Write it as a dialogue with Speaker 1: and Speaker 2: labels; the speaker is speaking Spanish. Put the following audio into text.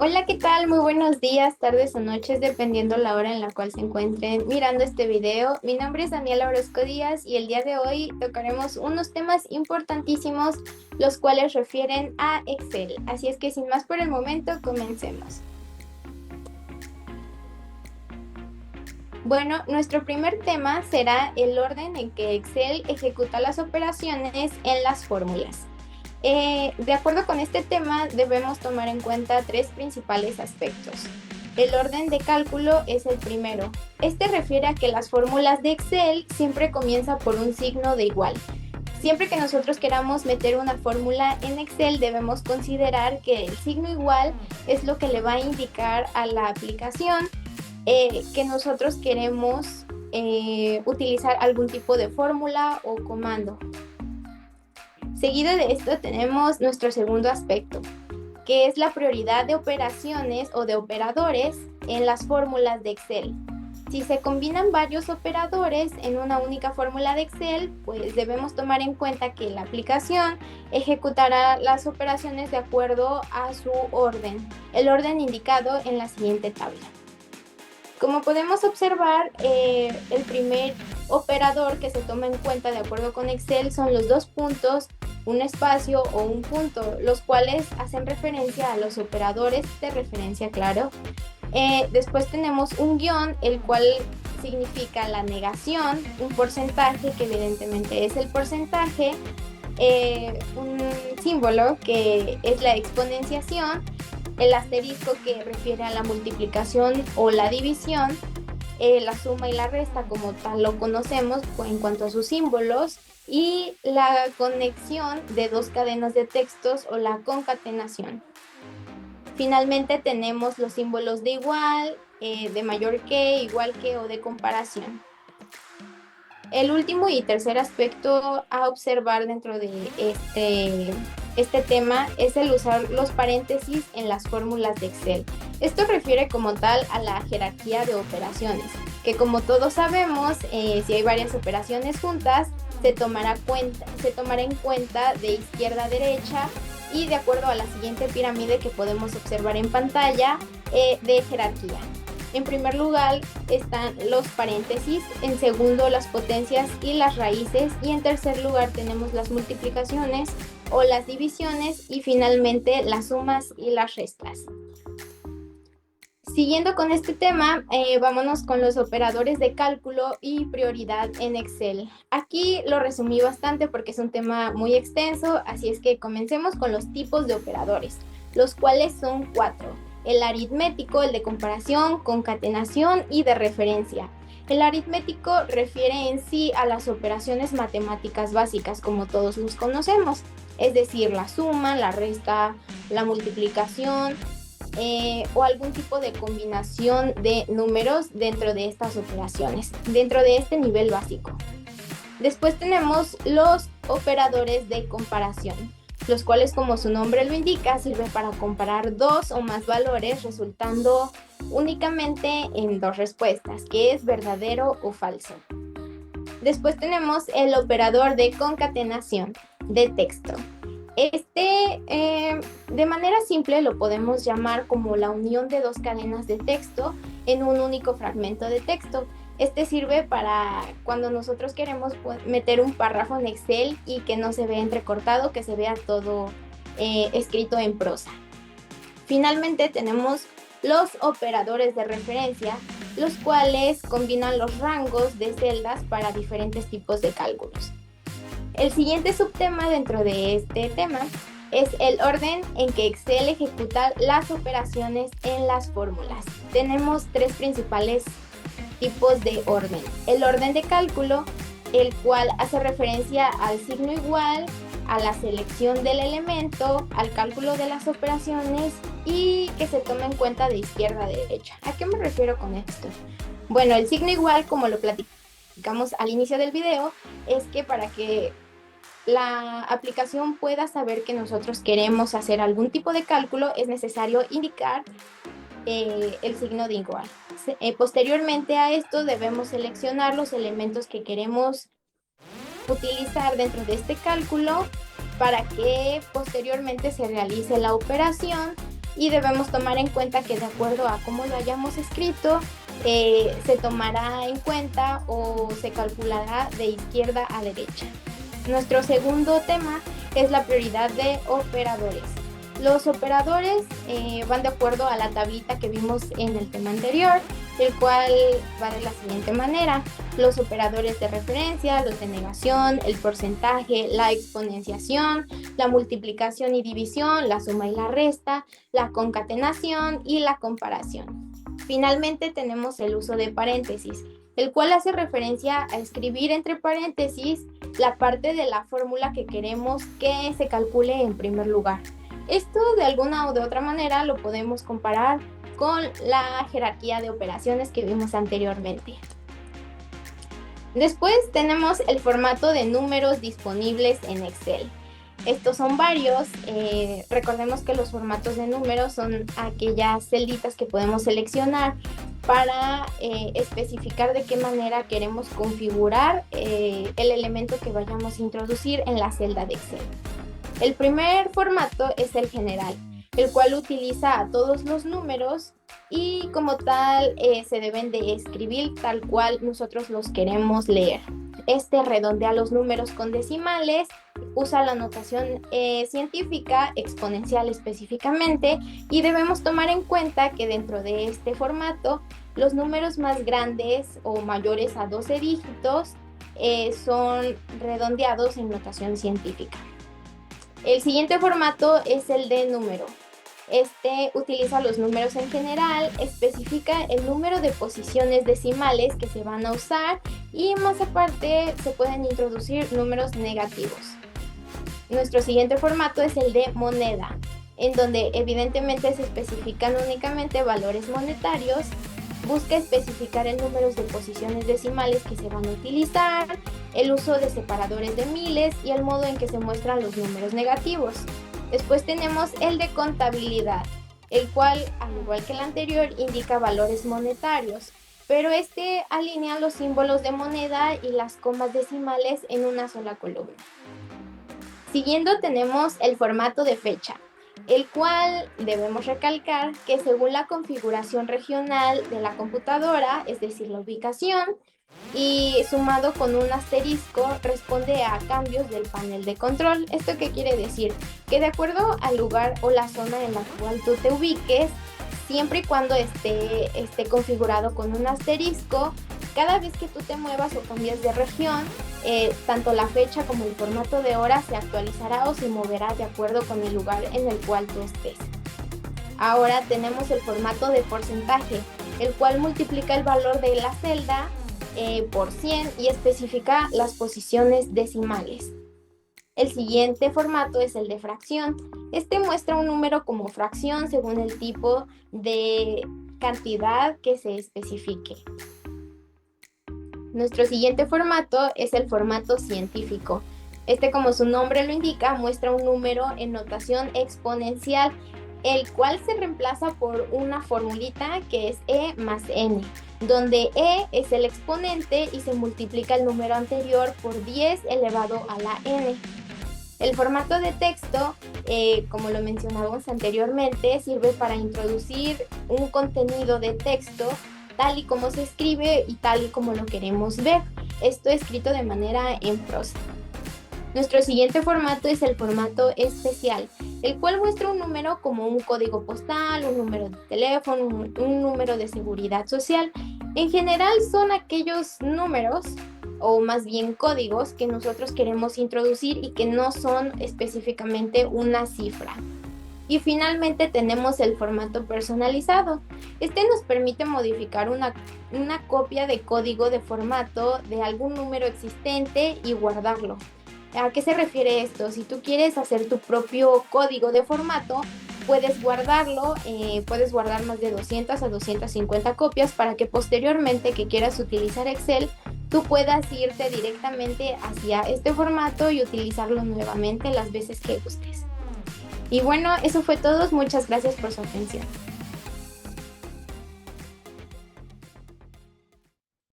Speaker 1: Hola, ¿qué tal? Muy buenos días, tardes o noches, dependiendo la hora en la cual se encuentren mirando este video. Mi nombre es Daniela Orozco Díaz y el día de hoy tocaremos unos temas importantísimos, los cuales refieren a Excel. Así es que sin más por el momento, comencemos. Bueno, nuestro primer tema será el orden en que Excel ejecuta las operaciones en las fórmulas. De acuerdo con este tema, debemos tomar en cuenta tres principales aspectos. El orden de cálculo es el primero. Este refiere a que las fórmulas de Excel siempre comienzan por un signo de igual. Siempre que nosotros queramos meter una fórmula en Excel, debemos considerar que el signo igual es lo que le va a indicar a la aplicación que nosotros queremos utilizar algún tipo de fórmula o comando. Seguido de esto tenemos nuestro segundo aspecto, que es la prioridad de operaciones o de operadores en las fórmulas de Excel. Si se combinan varios operadores en una única fórmula de Excel, pues debemos tomar en cuenta que la aplicación ejecutará las operaciones de acuerdo a su orden, el orden indicado en la siguiente tabla. Como podemos observar, el primer operador que se toma en cuenta de acuerdo con Excel son los dos puntos, un espacio o un punto, los cuales hacen referencia a los operadores de referencia, claro. Después tenemos un guión, el cual significa la negación, un porcentaje, que evidentemente es el porcentaje, un símbolo que es la exponenciación, el asterisco que refiere a la multiplicación o la división, la suma y la resta como tal lo conocemos en cuanto a sus símbolos, y la conexión de dos cadenas de textos o la concatenación. Finalmente tenemos los símbolos de igual, de mayor que, igual que o de comparación. El último y tercer aspecto a observar dentro de este tema es el usar los paréntesis en las fórmulas de Excel. Esto refiere como tal a la jerarquía de operaciones, que como todos sabemos, si hay varias operaciones juntas, se tomará en cuenta de izquierda a derecha y de acuerdo a la siguiente pirámide que podemos observar en pantalla, de jerarquía. En primer lugar están los paréntesis, en segundo las potencias y las raíces, y en tercer lugar tenemos las multiplicaciones o las divisiones, y finalmente las sumas y las restas. Siguiendo con este tema, vámonos con los operadores de cálculo y prioridad en Excel. Aquí lo resumí bastante porque es un tema muy extenso, así es que comencemos con los tipos de operadores, los cuales son 4. El aritmético, el de comparación, concatenación y de referencia. El aritmético refiere en sí a las operaciones matemáticas básicas como todos los conocemos, es decir, la suma, la resta, la multiplicación, o algún tipo de combinación de números dentro de estas operaciones, dentro de este nivel básico. Después tenemos los operadores de comparación, los cuales, como su nombre lo indica, sirven para comparar dos o más valores resultando únicamente en dos respuestas, que es verdadero o falso. Después tenemos el operador de concatenación de texto. De manera simple lo podemos llamar como la unión de dos cadenas de texto en un único fragmento de texto. Este sirve para cuando nosotros queremos meter un párrafo en Excel y que no se vea entrecortado, que se vea todo escrito en prosa. Finalmente tenemos los operadores de referencia, los cuales combinan los rangos de celdas para diferentes tipos de cálculos. El siguiente subtema dentro de este tema es el orden en que Excel ejecuta las operaciones en las fórmulas. Tenemos tres principales tipos de orden. El orden de cálculo, el cual hace referencia al signo igual, a la selección del elemento, al cálculo de las operaciones y que se toma en cuenta de izquierda a derecha. ¿A qué me refiero con esto? Bueno, el signo igual, como lo platicamos al inicio del video, es que para que la aplicación pueda saber que nosotros queremos hacer algún tipo de cálculo, es necesario indicar el signo de igual. Posteriormente a esto debemos seleccionar los elementos que queremos utilizar dentro de este cálculo para que posteriormente se realice la operación y debemos tomar en cuenta que de acuerdo a cómo lo hayamos escrito, se tomará en cuenta o se calculará de izquierda a derecha. Nuestro segundo tema es la prioridad de operadores. Los operadores van de acuerdo a la tablita que vimos en el tema anterior, el cual va de la siguiente manera: los operadores de referencia, los de negación, el porcentaje, la exponenciación, la multiplicación y división, la suma y la resta, la concatenación y la comparación. Finalmente tenemos el uso de paréntesis, el cual hace referencia a escribir entre paréntesis la parte de la fórmula que queremos que se calcule en primer lugar. Esto de alguna o de otra manera lo podemos comparar con la jerarquía de operaciones que vimos anteriormente. Después tenemos el formato de números disponibles en Excel. Estos son varios. Recordemos que los formatos de números son aquellas celditas que podemos seleccionar para especificar de qué manera queremos configurar el elemento que vayamos a introducir en la celda de Excel. El primer formato es el general, el cual utiliza a todos los números y como tal se deben de escribir tal cual nosotros los queremos leer. Este redondea los números con decimales, usa la notación científica exponencial específicamente, y debemos tomar en cuenta que dentro de este formato los números más grandes o mayores a 12 dígitos son redondeados en notación científica. El siguiente formato es el de número. Este utiliza los números en general, especifica el número de posiciones decimales que se van a usar y más aparte se pueden introducir números negativos. Nuestro siguiente formato es el de moneda, en donde evidentemente se especifican únicamente valores monetarios. Busca especificar el número de posiciones decimales que se van a utilizar, el uso de separadores de miles y el modo en que se muestran los números negativos. Después tenemos el de contabilidad, el cual, al igual que el anterior, indica valores monetarios, pero este alinea los símbolos de moneda y las comas decimales en una sola columna. Siguiendo tenemos el formato de fecha, el cual debemos recalcar que según la configuración regional de la computadora, es decir, la ubicación, y sumado con un asterisco responde a cambios del panel de control. ¿Esto qué quiere decir? Que de acuerdo al lugar o la zona en la cual tú te ubiques, siempre y cuando esté configurado con un asterisco, cada vez que tú te muevas o cambies de región, tanto la fecha como el formato de hora se actualizará o se moverá de acuerdo con el lugar en el cual tú estés. Ahora tenemos el formato de porcentaje, el cual multiplica el valor de la celda por 100 y especifica las posiciones decimales. El siguiente formato es el de fracción. Este muestra un número como fracción según el tipo de cantidad que se especifique. Nuestro siguiente formato es el formato científico. Este, como su nombre lo indica, muestra un número en notación exponencial, el cual se reemplaza por una formulita que es E más N, donde E es el exponente y se multiplica el número anterior por 10 elevado a la N. El formato de texto, como lo mencionábamos anteriormente, sirve para introducir un contenido de texto tal y como se escribe y tal y como lo queremos ver. Esto escrito de manera en prosa. Nuestro siguiente formato es el formato especial, el cual muestra un número como un código postal, un número de teléfono, un número de seguridad social. En general son aquellos números, o más bien códigos, que nosotros queremos introducir y que no son específicamente una cifra. Y finalmente tenemos el formato personalizado. Este nos permite modificar una copia de código de formato de algún número existente y guardarlo. ¿A qué se refiere esto? Si tú quieres hacer tu propio código de formato, puedes guardarlo, puedes guardar más de 200 a 250 copias para que posteriormente que quieras utilizar Excel, tú puedas irte directamente hacia este formato y utilizarlo nuevamente las veces que gustes. Y bueno, eso fue todo. Muchas gracias por su atención.